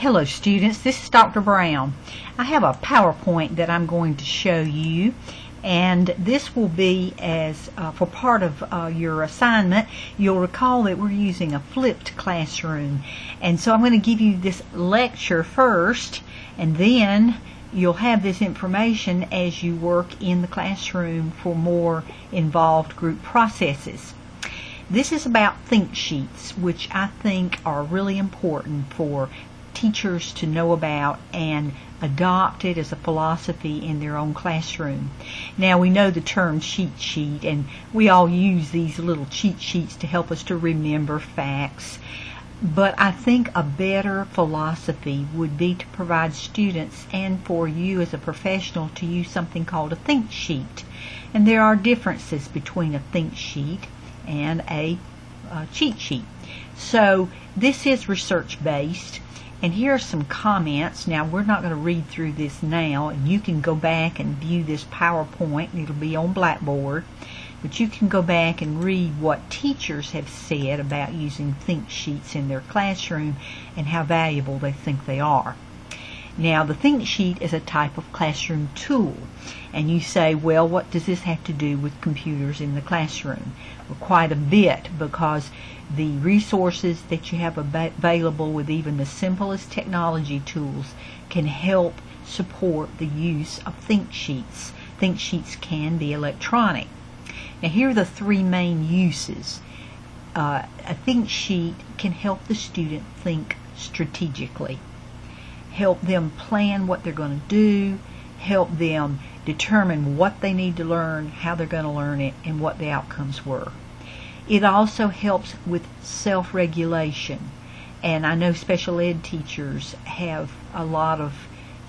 Hello students, this is Dr. Brown. I have a PowerPoint that I'm going to show you, and this will be as for part of your assignment. You'll recall that we're using a flipped classroom, and so I'm going to give you this lecture first, and then you'll have this information as you work in the classroom for more involved group processes. This is about think sheets, which I think are really important for teachers to know about and adopt it as a philosophy in their own classroom. Now, we know the term cheat sheet, and we all use these little cheat sheets to help us to remember facts. But I think a better philosophy would be to provide students and for you as a professional to use something called a think sheet. And there are differences between a think sheet and a cheat sheet. So this is research-based. And here are some comments. Now, we're not going to read through this now, and you can go back and view this PowerPoint. It'll be on Blackboard. But you can go back and read what teachers have said about using think sheets in their classroom and how valuable they think they are. Now, the think sheet is a type of classroom tool. And you say, well, what does this have to do with computers in the classroom? Well, quite a bit, because the resources that you have available with even the simplest technology tools can help support the use of think sheets. Think sheets can be electronic. Now, here are the three main uses. A think sheet can help the student think strategically, help them plan what they're going to do, help them determine what they need to learn, how they're going to learn it, and what the outcomes were. It also helps with self-regulation, and I know special ed teachers have a lot of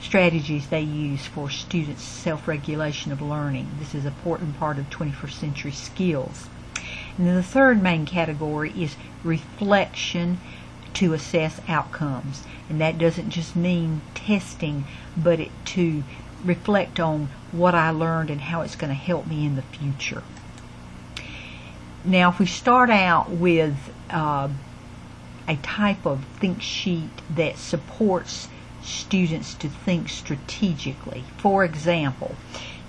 strategies they use for students' self-regulation of learning. This is an important part of 21st century skills. And then the third main category is reflection to assess outcomes, and that doesn't just mean testing, but to reflect on what I learned and how it's going to help me in the future. Now, if we start out with a type of think sheet that supports students to think strategically. For example,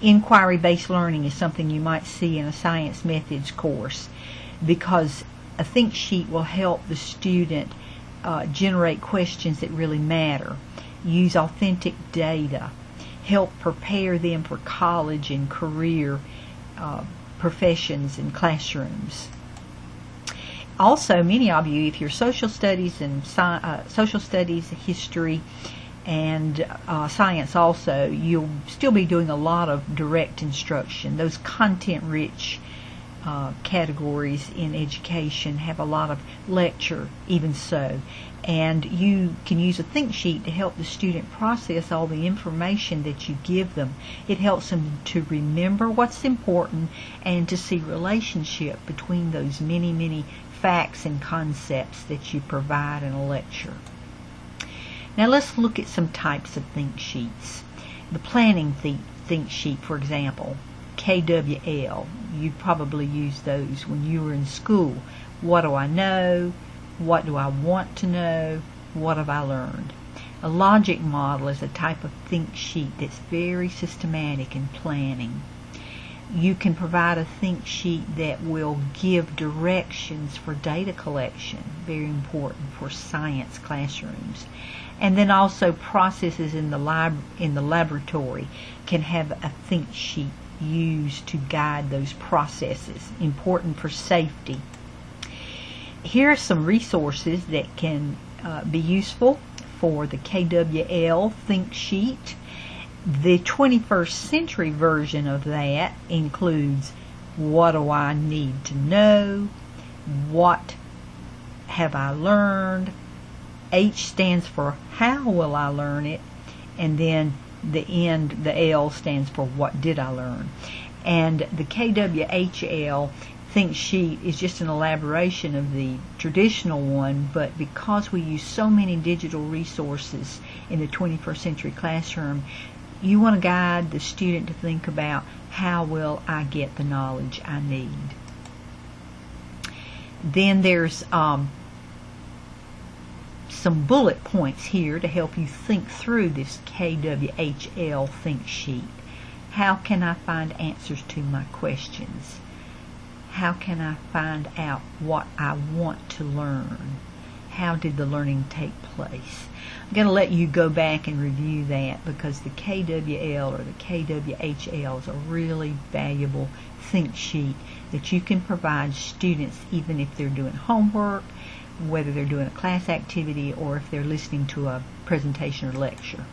inquiry-based learning is something you might see in a science methods course, because a think sheet will help the student generate questions that really matter, use authentic data, help prepare them for college and career professions and classrooms. Also, many of you, if you're social studies and social studies, history, and science also, you'll still be doing a lot of direct instruction. Those content-rich categories in education have a lot of lecture, even so. And you can use a think sheet to help the student process all the information that you give them. It helps them to remember what's important and to see relationship between those many, many facts and concepts that you provide in a lecture. Now let's look at some types of think sheets. The planning think sheet, for example, KWL. You probably used those when you were in school. What do I know? What do I want to know? What have I learned? A logic model is a type of think sheet that's very systematic in planning. You can provide a think sheet that will give directions for data collection, very important for science classrooms. And then also processes in the laboratory can have a think sheet used to guide those processes, important for safety. Here are some resources that can be useful for the KWL think sheet. The 21st century version of that includes what do I need to know, what have I learned, H stands for how will I learn it, and then the end, the L stands for what did I learn. And the KWHL think sheet is just an elaboration of the traditional one, but because we use so many digital resources in the 21st century classroom, you want to guide the student to think about how will I get the knowledge I need. Then there's some bullet points here to help you think through this KWHL think sheet. How can I find answers to my questions? How can I find out what I want to learn? How did the learning take place? I'm going to let you go back and review that, because the KWL or the KWHL is a really valuable think sheet that you can provide students even if they're doing homework, whether they're doing a class activity, or if they're listening to a presentation or lecture.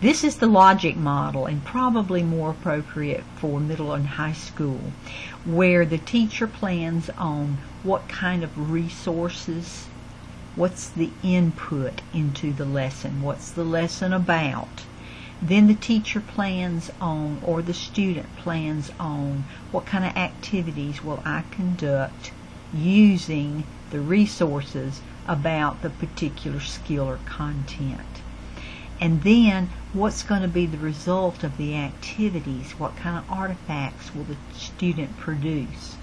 This is the logic model, and probably more appropriate for middle and high school, where the teacher plans on what kind of resources, what's the input into the lesson, what's the lesson about. Then the teacher plans on, or the student plans on, what kind of activities will I conduct using the resources about the particular skill or content. And then what's going to be the result of the activities? What kind of artifacts will the student produce?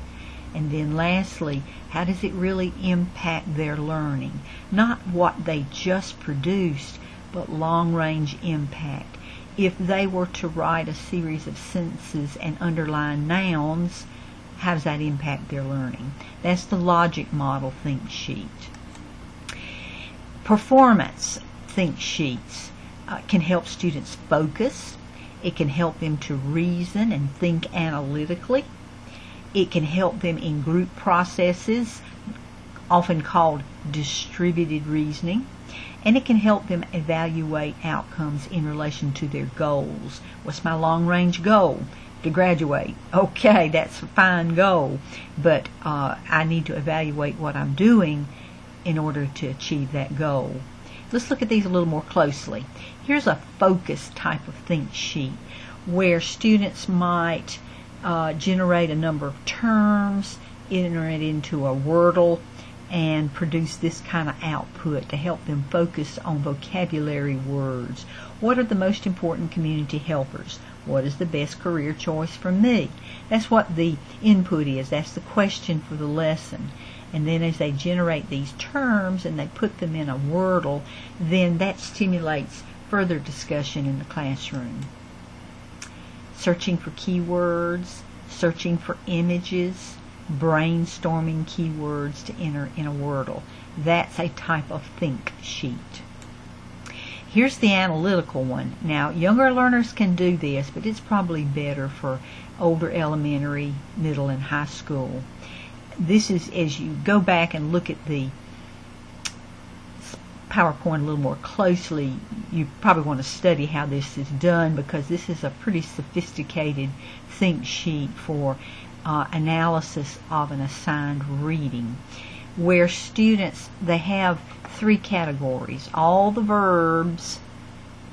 And then lastly, how does it really impact their learning? Not what they just produced, but long-range impact. If they were to write a series of sentences and underline nouns, how does that impact their learning? That's the logic model think sheet. Performance think sheets can help students focus. It can help them to reason and think analytically. It can help them in group processes, often called distributed reasoning. And it can help them evaluate outcomes in relation to their goals. What's my long-range goal? To graduate. Okay, that's a fine goal, but I need to evaluate what I'm doing in order to achieve that goal. Let's look at these a little more closely. Here's a focus type of think sheet where students might generate a number of terms, enter it into a Wordle, and produce this kind of output to help them focus on vocabulary words. What are the most important community helpers? What is the best career choice for me? That's what the input is. That's the question for the lesson. And then as they generate these terms and they put them in a Wordle, then that stimulates further discussion in the classroom. Searching for keywords, searching for images, brainstorming keywords to enter in a Wordle. That's a type of think sheet. Here's the analytical one. Now, younger learners can do this, but it's probably better for older elementary, middle, and high school. This is, as you go back and look at the PowerPoint a little more closely, you probably want to study how this is done, because this is a pretty sophisticated think sheet for analysis of an assigned reading, where students, they have three categories: all the verbs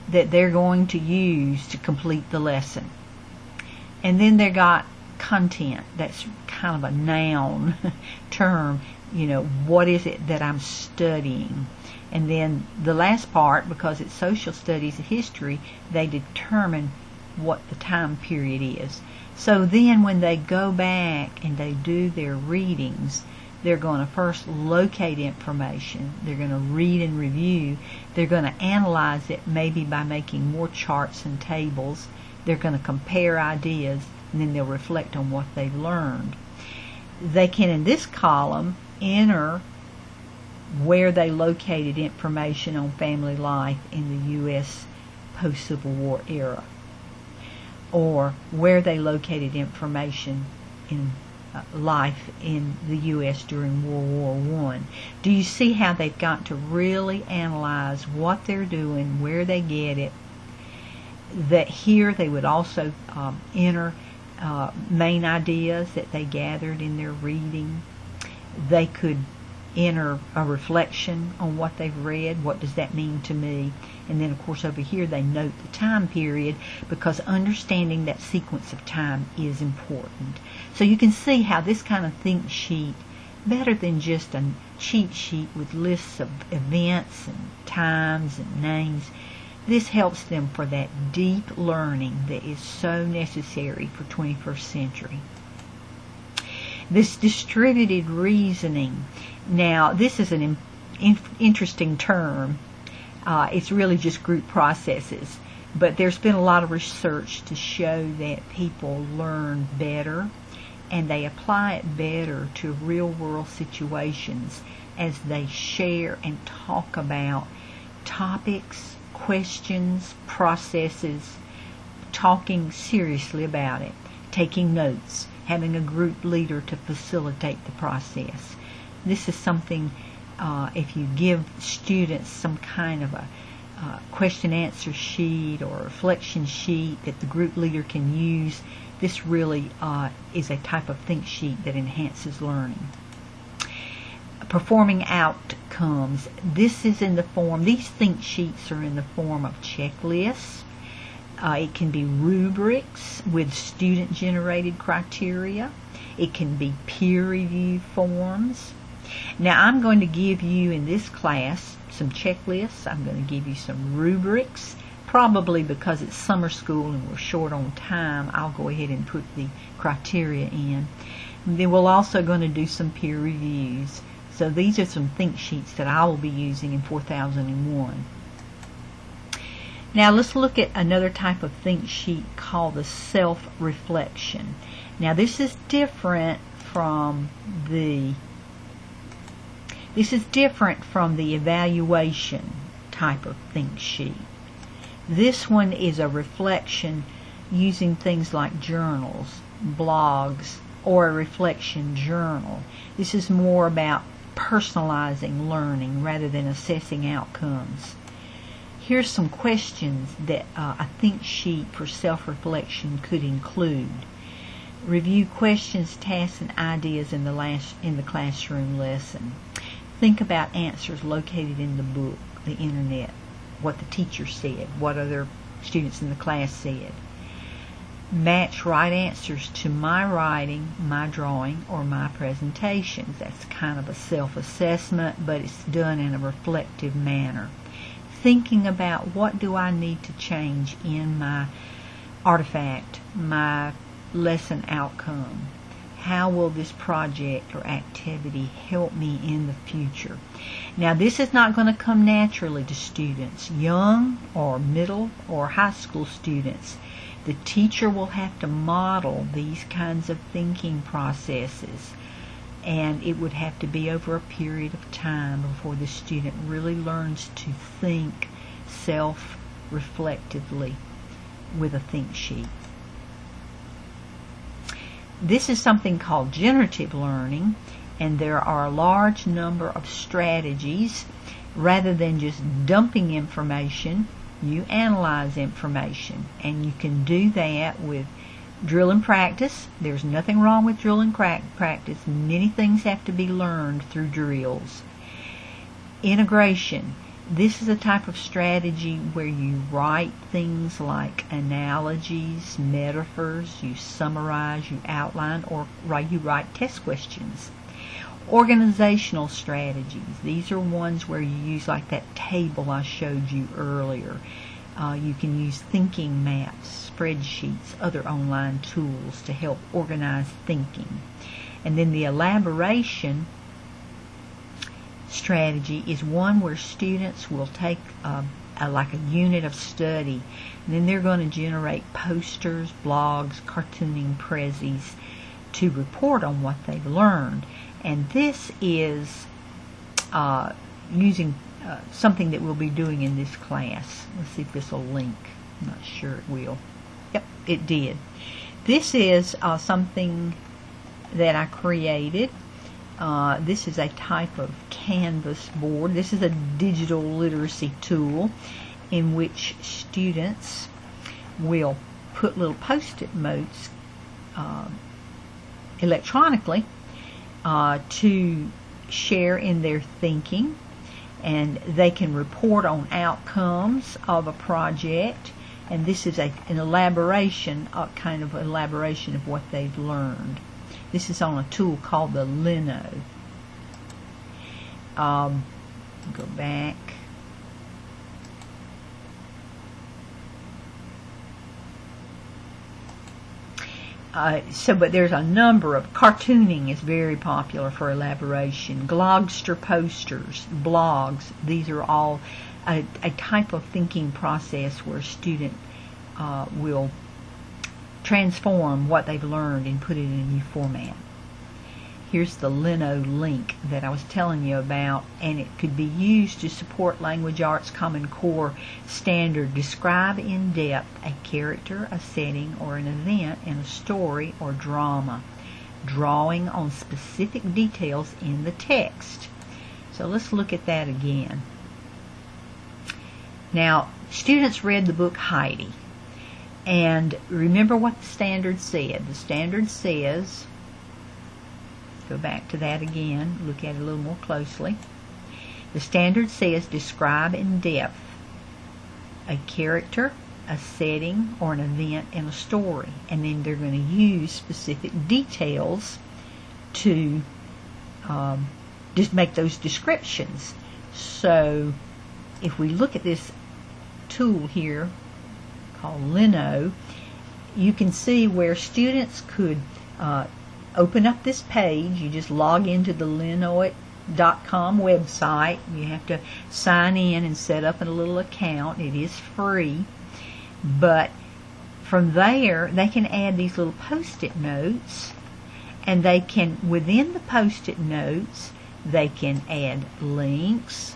that they're going to use to complete the lesson, and then they got content. That's kind of a noun term. You know, what is it that I'm studying? And then the last part, because it's social studies and history, they determine what the time period is. So then when they go back and they do their readings, they're going to first locate information. They're going to read and review. They're going to analyze it, maybe by making more charts and tables. They're going to compare ideas, and then they'll reflect on what they've learned. They can, in this column, enter where they located information on family life in the U.S. post-Civil War era, or where they located information in life in the U.S. during World War I. Do you see how they've got to really analyze what they're doing, where they get it? That here they would also enter main ideas that they gathered in their reading. They could enter a reflection on what they've read. What does that mean to me? And then, of course, over here they note the time period, because understanding that sequence of time is important. So you can see how this kind of think sheet, better than just a cheat sheet with lists of events and times and names, this helps them for that deep learning that is so necessary for 21st century. This distributed reasoning. Now, this is an interesting term. It's really just group processes. But there's been a lot of research to show that people learn better and they apply it better to real-world situations as they share and talk about topics, questions, processes, talking seriously about it, taking notes, having a group leader to facilitate the process. This is something, if you give students some kind of a question answer sheet or a reflection sheet that the group leader can use, this really is a type of think sheet that enhances learning. Performing outcomes. This is in the form, these think sheets are in the form of checklists. It can be rubrics with student-generated criteria. It can be peer-review forms. Now, I'm going to give you in this class some checklists. I'm going to give you some rubrics. Probably because it's summer school and we're short on time, I'll go ahead and put the criteria in. And then we're also going to do some peer reviews. So these are some think sheets that I will be using in 4001. Now let's look at another type of think sheet called the self-reflection. Now this is different from the evaluation type of think sheet. This one is a reflection using things like journals, blogs, or a reflection journal. This is more about personalizing learning rather than assessing outcomes. Here's some questions that a think sheet for self-reflection could include. Review questions, tasks, and ideas in the classroom lesson. Think about answers located in the book, the internet, what the teacher said, what other students in the class said. Match right answers to my writing, my drawing, or my presentations. That's kind of a self-assessment, but it's done in a reflective manner. Thinking about what do I need to change in my artifact, my lesson outcome. How will this project or activity help me in the future? Now, this is not going to come naturally to students, young or middle or high school students. The teacher will have to model these kinds of thinking processes, and it would have to be over a period of time before the student really learns to think self-reflectively with a think sheet. This is something called generative learning, and there are a large number of strategies. Rather than just dumping information, you analyze information, and you can do that with drill and practice. There's nothing wrong with drill and practice. Many things have to be learned through drills. Integration. This is a type of strategy where you write things like analogies, metaphors, you summarize, you outline, or you write test questions. Organizational strategies. These are ones where you use like that table I showed you earlier. You can use thinking maps, spreadsheets, other online tools to help organize thinking. And then the elaboration strategy is one where students will take like a unit of study, and then they're going to generate posters, blogs, cartooning, prezzies to report on what they've learned. And this is using something that we'll be doing in this class. Let's see if this will link. I'm not sure it will. Yep, it did. This is something that I created. This is a type of Canvas board. This is a digital literacy tool in which students will put little post-it notes electronically to share in their thinking, and they can report on outcomes of a project, and this is an elaboration, a kind of elaboration of what they've learned. This is on a tool called the Lino. Go back. But there's a number of cartooning is very popular for elaboration. Glogster posters, blogs. These are all a type of thinking process where a student will transform what they've learned and put it in a new format. Here's the Lino link that I was telling you about, and it could be used to support Language Arts Common Core standard. Describe in depth a character, a setting, or an event in a story or drama, drawing on specific details in the text. So let's look at that again. Now, students read the book Heidi, and remember what the standard said. The standard says, go back to that again, look at it a little more closely. The standard says describe in depth a character, a setting, or an event in a story. And then they're going to use specific details to just make those descriptions. So if we look at this tool here called Lino, you can see where students could open up this page. You just log into the linoit.com website. You have to sign in and set up a little account. It is free. But from there, they can add these little post-it notes, and they can, within the post-it notes, they can add links.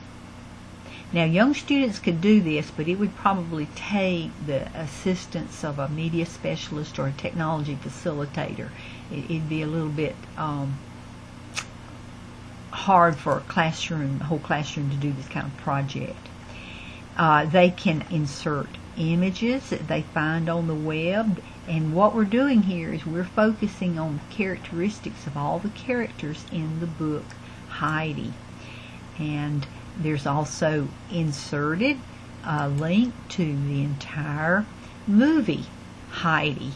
Now, young students could do this, but it would probably take the assistance of a media specialist or a technology facilitator. It'd be a little bit hard for a whole classroom to do this kind of project. They can insert images that they find on the web, and what we're doing here is we're focusing on the characteristics of all the characters in the book Heidi. And there's also inserted a link to the entire movie Heidi.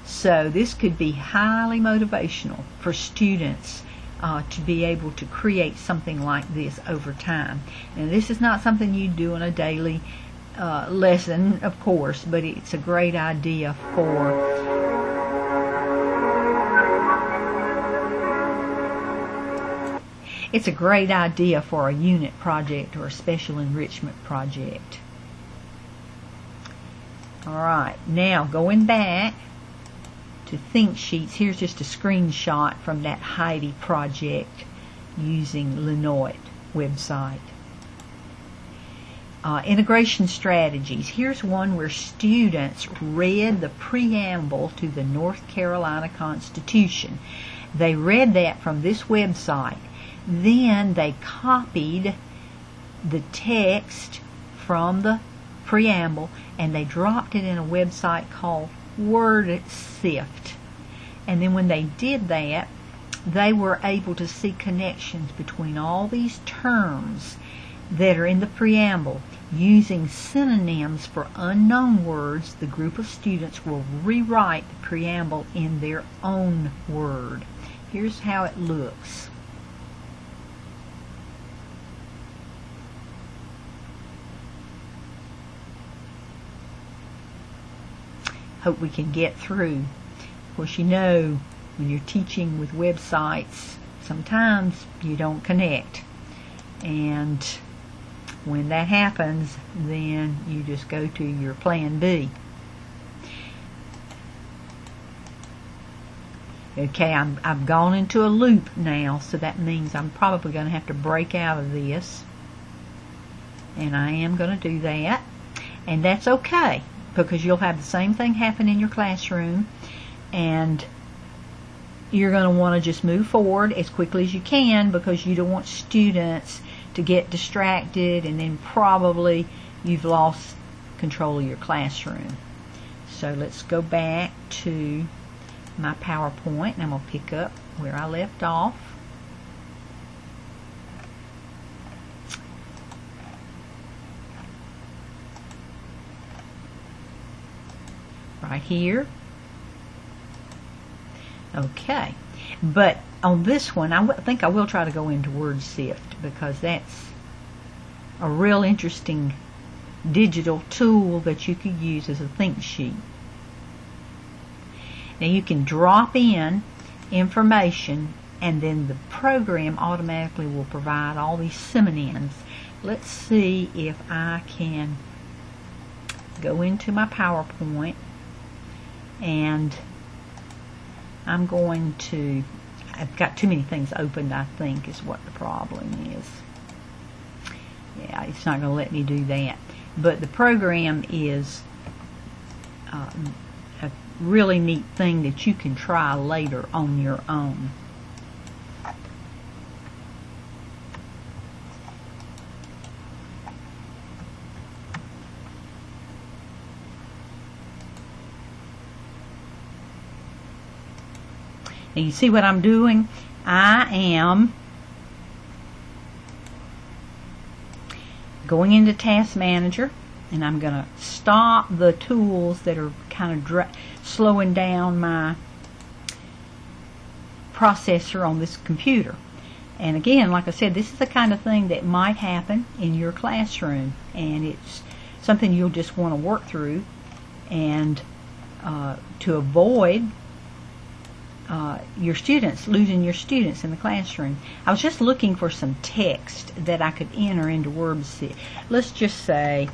So this could be highly motivational for students to be able to create something like this over time. And this is not something you do in a daily lesson, of course, but it's a great idea for a unit project or a special enrichment project. Alright, now going back to ThinkSheets, here's just a screenshot from that Heidi project using Linoit website. Integration strategies. Here's one where students read the preamble to the North Carolina Constitution. They read that from this website. Then they copied the text from the preamble and they dropped it in a website called WordSift. And then when they did that, they were able to see connections between all these terms that are in the preamble. Using synonyms for unknown words, the group of students will rewrite the preamble in their own word. Here's how it looks. Hope we can get through. Of course, you know, when you're teaching with websites, sometimes you don't connect. And when that happens, then you just go to your plan B. Okay, I've gone into a loop now, so that means I'm probably going to have to break out of this. And I am going to do that. And that's okay, because you'll have the same thing happen in your classroom, and you're going to want to just move forward as quickly as you can, because you don't want students to get distracted and then probably you've lost control of your classroom. So let's go back to my PowerPoint, and I'm going to pick up where I left off. Right here. Okay, but on this one, I think I will try to go into WordSift, because that's a real interesting digital tool that you could use as a think sheet. Now you can drop in information and then the program automatically will provide all these synonyms. Let's see if I can go into my PowerPoint, and I'm going to, I've got too many things opened, I think, is what the problem is. Yeah, it's not going to let me do that. But the program is a really neat thing that you can try later on your own. Now you see what I'm doing? I am going into Task Manager, and I'm going to stop the tools that are kind of slowing down my processor on this computer. And again, like I said, this is the kind of thing that might happen in your classroom, and it's something you'll just want to work through, and to avoid losing your students in the classroom. I was just looking for some text that I could enter into WordSift. Let's just say,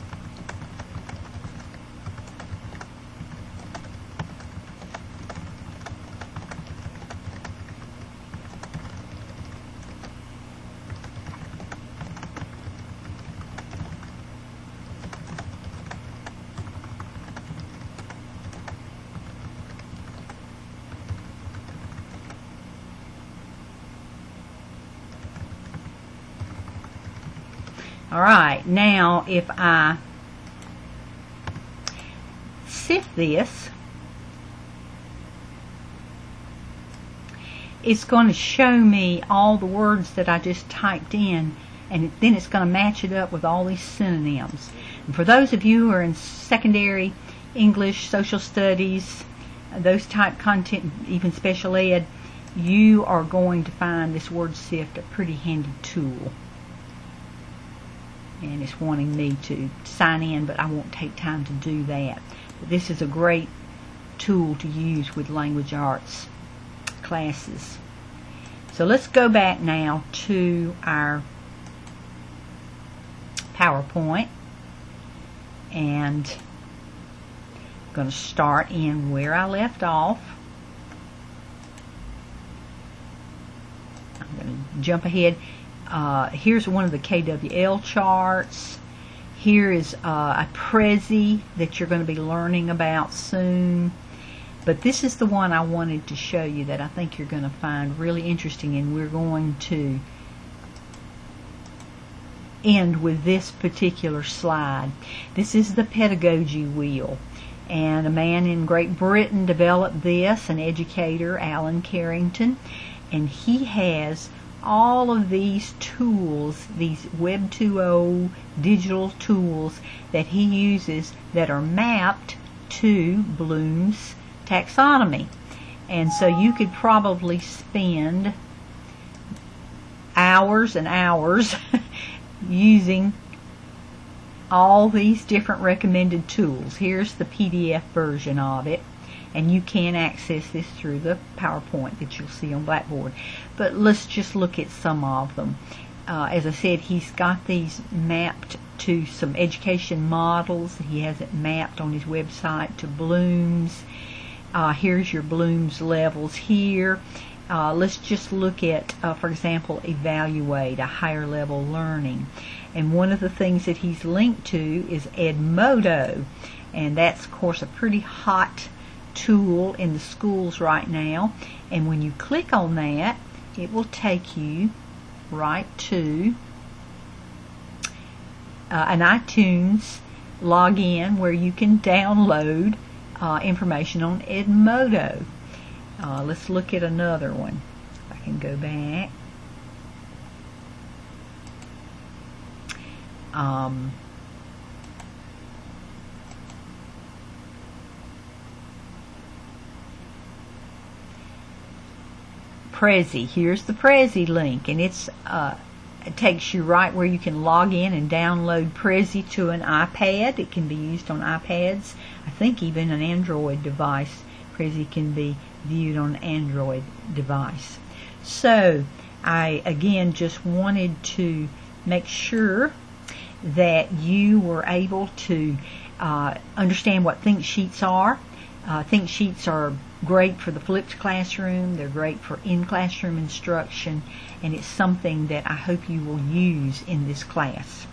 alright, now if I sift this, it's going to show me all the words that I just typed in, and then it's going to match it up with all these synonyms. And for those of you who are in secondary English, social studies, those type content, even special ed, you are going to find this WordSift a pretty handy tool. And it's wanting me to sign in, but I won't take time to do that. But this is a great tool to use with language arts classes. So let's go back now to our PowerPoint, and I'm going to start in where I left off. I'm going to jump ahead. Here's one of the KWL charts. Here is a Prezi that you're going to be learning about soon. But this is the one I wanted to show you that I think you're going to find really interesting, and we're going to end with this particular slide. This is the pedagogy wheel, and a man in Great Britain developed this, an educator, Alan Carrington, and he has all of these tools, these Web 2.0 digital tools that he uses that are mapped to Bloom's taxonomy. And so you could probably spend hours and hours using all these different recommended tools. Here's the PDF version of it, and you can access this through the PowerPoint that you'll see on Blackboard. But let's just look at some of them. As I said, he's got these mapped to some education models. He has it mapped on his website to Bloom's. Here's your Bloom's levels here. Let's just look at, for example, Evaluate, a higher level learning. And one of the things that he's linked to is Edmodo. And that's, of course, a pretty hot tool in the schools right now. And when you click on that, it will take you right to an iTunes login where you can download information on Edmodo. Let's look at another one. If I can go back. Prezi. Here's the Prezi link, and it's it takes you right where you can log in and download Prezi to an iPad. It can be used on iPads, I think even an Android device Prezi can be viewed on an Android device. So I again just wanted to make sure that you were able to understand what ThinkSheets are. ThinkSheets are great for the flipped classroom. They're great for in-classroom instruction, and it's something that I hope you will use in this class.